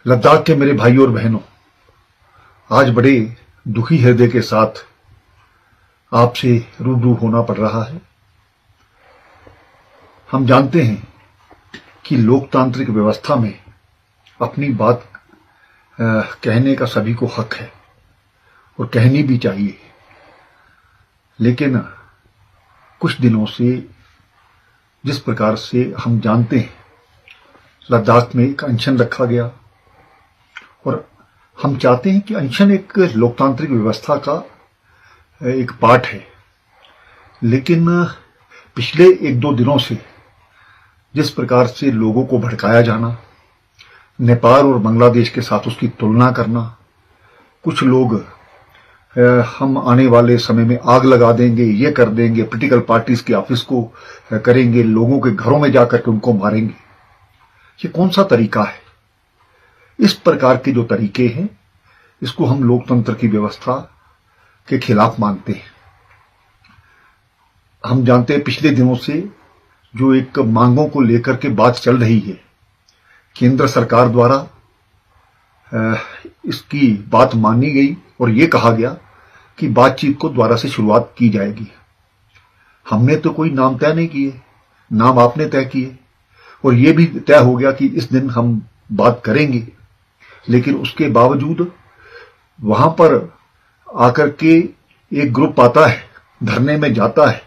लद्दाख के मेरे भाइयों और बहनों, आज बड़े दुखी हृदय के साथ आपसे रूबरू होना पड़ रहा है। हम जानते हैं कि लोकतांत्रिक व्यवस्था में अपनी बात कहने का सभी को हक है और कहनी भी चाहिए, लेकिन कुछ दिनों से जिस प्रकार से हम जानते हैं लद्दाख में एक अनशन रखा गया और हम चाहते हैं कि अनशन एक लोकतांत्रिक व्यवस्था का एक पार्ट है, लेकिन पिछले एक दो दिनों से जिस प्रकार से लोगों को भड़काया जाना, नेपाल और बांग्लादेश के साथ उसकी तुलना करना, कुछ लोग हम आने वाले समय में आग लगा देंगे, ये कर देंगे, पॉलिटिकल पार्टीज के ऑफिस को करेंगे, लोगों के घरों में जाकर के उनको मारेंगे, ये कौन सा तरीका है? इस प्रकार के जो तरीके हैं इसको हम लोकतंत्र की व्यवस्था के खिलाफ मानते हैं। हम जानते हैं पिछले दिनों से जो एक मांगों को लेकर के बात चल रही है, केंद्र सरकार द्वारा इसकी बात मानी गई और ये कहा गया कि बातचीत को दोबारा से शुरुआत की जाएगी। हमने तो कोई नाम तय नहीं किए, नाम आपने तय किए और ये भी तय हो गया कि इस दिन हम बात करेंगे, लेकिन उसके बावजूद वहां पर आकर के एक ग्रुप आता है, धरने में जाता है,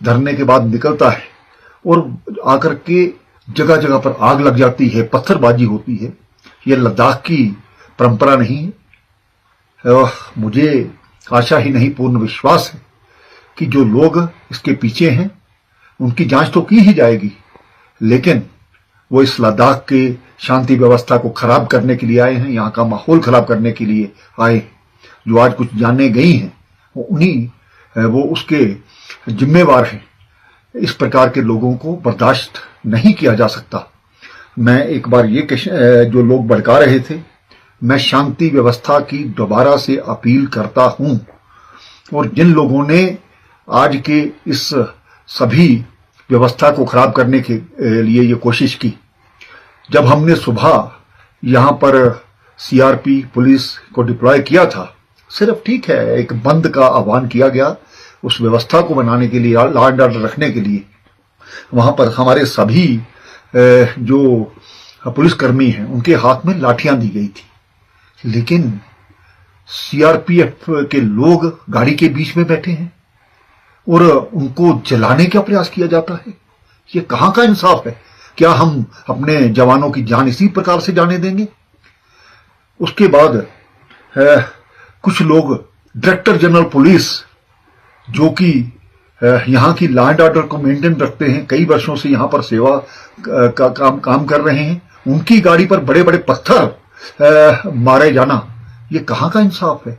धरने के बाद निकलता है और आकर के जगह जगह पर आग लग जाती है, पत्थरबाजी होती है। यह लद्दाख की परंपरा नहीं है। मुझे आशा ही नहीं पूर्ण विश्वास है कि जो लोग इसके पीछे हैं उनकी जांच तो की ही जाएगी, लेकिन वो इस लद्दाख के शांति व्यवस्था को खराब करने के लिए आए हैं, यहाँ का माहौल खराब करने के लिए आए। जो आज कुछ जानने गई हैं वो उसके जिम्मेवार हैं। इस प्रकार के लोगों को बर्दाश्त नहीं किया जा सकता। मैं एक बार ये जो लोग भड़का रहे थे, मैं शांति व्यवस्था की दोबारा से अपील करता हूं और जिन लोगों ने आज के इस सभी व्यवस्था को खराब करने के लिए ये कोशिश की, जब हमने सुबह यहां पर सीआरपी पुलिस को डिप्लॉय किया था, सिर्फ ठीक है एक बंद का आह्वान किया गया उस व्यवस्था को बनाने के लिए, लॉ एंड ऑर्डर रखने के लिए। वहां पर हमारे सभी जो पुलिसकर्मी हैं उनके हाथ में लाठियां दी गई थी, लेकिन सीआरपीएफ के लोग गाड़ी के बीच में बैठे हैं और उनको जलाने का प्रयास किया जाता है। ये कहां का इंसाफ है? क्या हम अपने जवानों की जान इसी प्रकार से जाने देंगे? उसके बाद कुछ लोग डायरेक्टर जनरल पुलिस जो कि यहाँ की लॉ एंड ऑर्डर को मेंटेन रखते हैं, कई वर्षों से यहाँ पर सेवा का काम कर रहे हैं, उनकी गाड़ी पर बड़े बड़े पत्थर मारे जाना, ये कहाँ का इंसाफ है?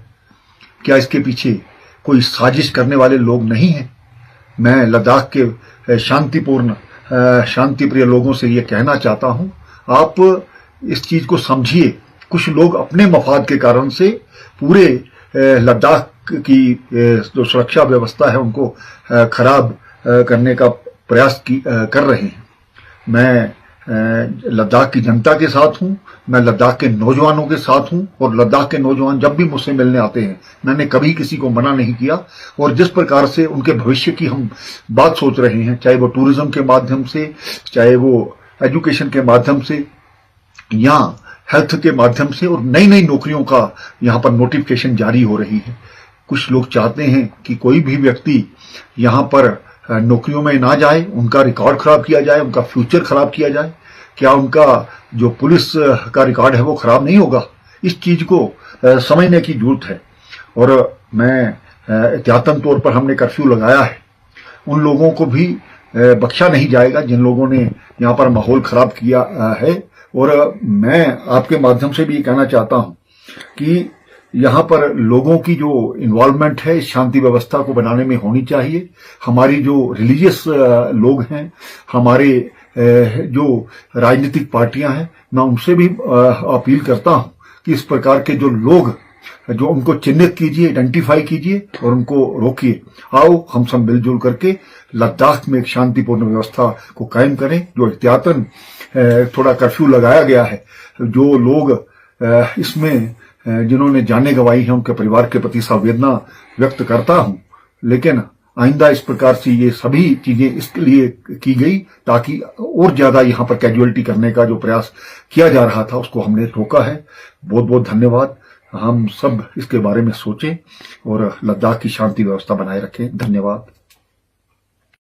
क्या इसके पीछे कोई साजिश करने वाले लोग नहीं हैं? मैं लद्दाख के शांतिप्रिय लोगों से ये कहना चाहता हूं, आप इस चीज को समझिए। कुछ लोग अपने मफाद के कारण से पूरे लद्दाख की जो सुरक्षा व्यवस्था है उनको खराब करने का प्रयास कर रहे हैं। मैं लद्दाख की जनता के साथ हूं, मैं लद्दाख के नौजवानों के साथ हूं और लद्दाख के नौजवान जब भी मुझसे मिलने आते हैं मैंने कभी किसी को मना नहीं किया। और जिस प्रकार से उनके भविष्य की हम बात सोच रहे हैं, चाहे वो टूरिज्म के माध्यम से, चाहे वो एजुकेशन के माध्यम से या हेल्थ के माध्यम से, और नई नई नौकरियों का यहाँ पर नोटिफिकेशन जारी हो रही है। कुछ लोग चाहते हैं कि कोई भी व्यक्ति यहाँ पर नौकरियों में ना जाए, उनका रिकॉर्ड खराब किया जाए, उनका फ्यूचर खराब किया जाए। क्या उनका जो पुलिस का रिकॉर्ड है वो खराब नहीं होगा? इस चीज को समझने की जरूरत है। और मैं एहतियातन तौर पर हमने कर्फ्यू लगाया है, उन लोगों को भी बख्शा नहीं जाएगा जिन लोगों ने यहाँ पर माहौल खराब किया है। और मैं आपके माध्यम से भी ये कहना चाहता हूं कि यहाँ पर लोगों की जो इन्वॉल्वमेंट है शांति व्यवस्था को बनाने में होनी चाहिए। हमारी जो रिलीजियस लोग हैं, हमारे जो राजनीतिक पार्टियां हैं, मैं उनसे भी अपील करता हूं कि इस प्रकार के जो लोग जो उनको चिन्हित कीजिए, आइडेंटिफाई कीजिए और उनको रोकिए। आओ हम सब मिलजुल करके लद्दाख में एक शांतिपूर्ण व्यवस्था को कायम करें। जो एहतियातन थोड़ा कर्फ्यू लगाया गया है, जो लोग इसमें जिन्होंने जाने गंवाई हैं उनके परिवार के प्रति संवेदना व्यक्त करता हूं, लेकिन आइंदा इस प्रकार से ये सभी चीजें इसके लिए की गई ताकि और ज्यादा यहाँ पर कैजुअलिटी करने का जो प्रयास किया जा रहा था उसको हमने रोका है। बहुत बहुत धन्यवाद। हम सब इसके बारे में सोचें और लद्दाख की शांति व्यवस्था बनाए रखें। धन्यवाद।